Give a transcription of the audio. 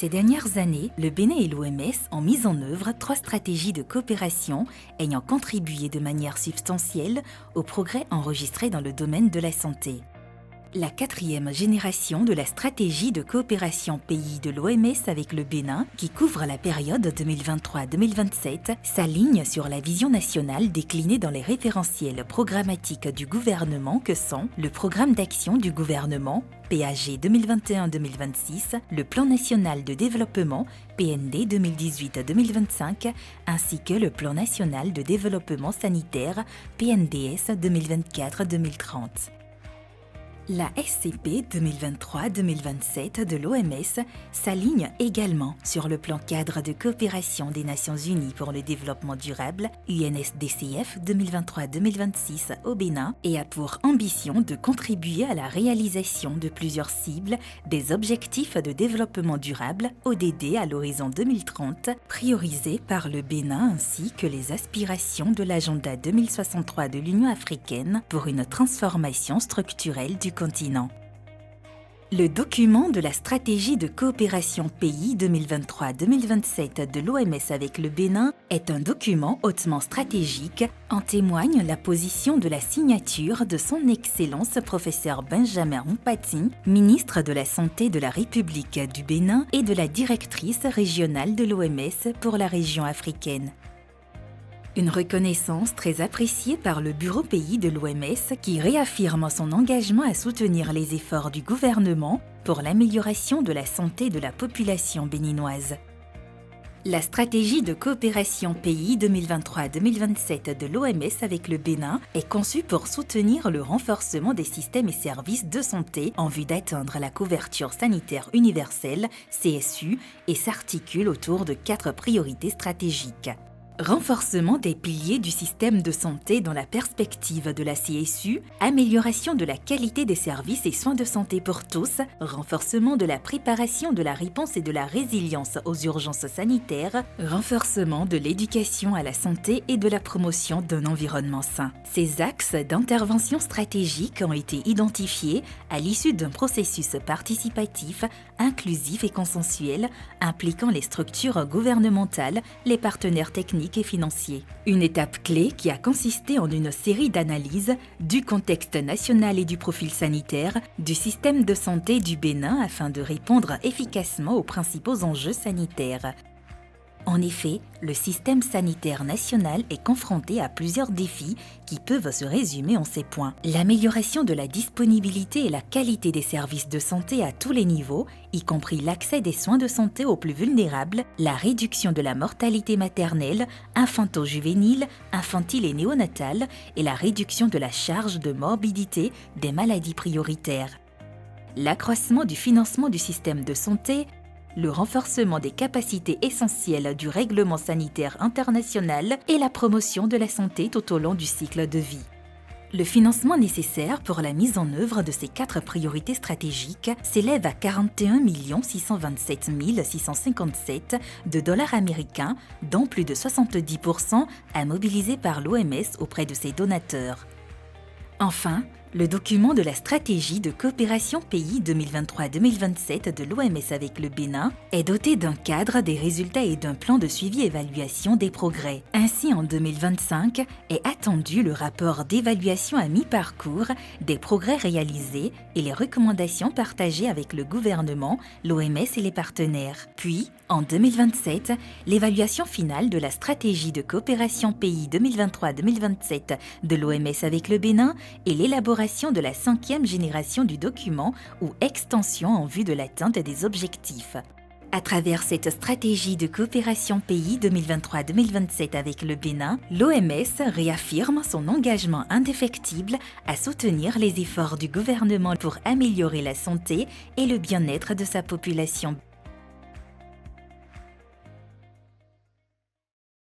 Ces dernières années, le Bénin et l'OMS ont mis en œuvre 3 stratégies de coopération ayant contribué de manière substantielle aux progrès enregistrés dans le domaine de la santé. La 4e génération de la stratégie de coopération pays de l'OMS avec le Bénin, qui couvre la période 2023-2027, s'aligne sur la vision nationale déclinée dans les référentiels programmatiques du gouvernement que sont le Programme d'action du gouvernement, PAG 2021-2026, le Plan national de développement, PND 2018-2025, ainsi que le Plan national de développement sanitaire, PNDS 2024-2030. La SCP 2023-2027 de l'OMS s'aligne également sur le plan cadre de coopération des Nations Unies pour le développement durable, UNSDCF 2023-2026 au Bénin, et a pour ambition de contribuer à la réalisation de plusieurs cibles des objectifs de développement durable, ODD à l'horizon 2030, priorisés par le Bénin ainsi que les aspirations de l'agenda 2063 de l'Union africaine pour une transformation structurelle du continent. Le document de la stratégie de coopération pays 2023-2027 de l'OMS avec le Bénin est un document hautement stratégique. En témoigne la position de la signature de son Excellence professeur Benjamin Mpati, ministre de la Santé de la République du Bénin et de la directrice régionale de l'OMS pour la région africaine. Une reconnaissance très appréciée par le Bureau pays de l'OMS qui réaffirme son engagement à soutenir les efforts du gouvernement pour l'amélioration de la santé de la population béninoise. La stratégie de coopération pays 2023-2027 de l'OMS avec le Bénin est conçue pour soutenir le renforcement des systèmes et services de santé en vue d'atteindre la couverture sanitaire universelle, CSU, et s'articule autour de 4 priorités stratégiques. Renforcement des piliers du système de santé dans la perspective de la CSU, amélioration de la qualité des services et soins de santé pour tous, renforcement de la préparation de la réponse et de la résilience aux urgences sanitaires, renforcement de l'éducation à la santé et de la promotion d'un environnement sain. Ces axes d'intervention stratégique ont été identifiés à l'issue d'un processus participatif, inclusif et consensuel impliquant les structures gouvernementales, les partenaires techniques et financiers. Une étape clé qui a consisté en une série d'analyses du contexte national et du profil sanitaire du système de santé du Bénin afin de répondre efficacement aux principaux enjeux sanitaires. En effet, le système sanitaire national est confronté à plusieurs défis qui peuvent se résumer en ces points. L'amélioration de la disponibilité et la qualité des services de santé à tous les niveaux, y compris l'accès des soins de santé aux plus vulnérables, la réduction de la mortalité maternelle, infanto-juvénile, infantile et néonatale, et la réduction de la charge de morbidité des maladies prioritaires. L'accroissement du financement du système de santé, le renforcement des capacités essentielles du règlement sanitaire international et la promotion de la santé tout au long du cycle de vie. Le financement nécessaire pour la mise en œuvre de ces 4 priorités stratégiques s'élève à 41 627 657 de dollars américains, dont plus de 70% à mobiliser par l'OMS auprès de ses donateurs. Enfin, le document de la stratégie de coopération pays 2023-2027 de l'OMS avec le Bénin est doté d'un cadre des résultats et d'un plan de suivi-évaluation des progrès. Ainsi, en 2025, est attendu le rapport d'évaluation à mi-parcours des progrès réalisés et les recommandations partagées avec le gouvernement, l'OMS et les partenaires. Puis, en 2027, l'évaluation finale de la stratégie de coopération pays 2023-2027 de l'OMS avec le Bénin et l'élaboration de la 5e génération du document ou extension en vue de l'atteinte des objectifs. À travers cette stratégie de coopération pays 2023-2027 avec le Bénin, l'OMS réaffirme son engagement indéfectible à soutenir les efforts du gouvernement pour améliorer la santé et le bien-être de sa population.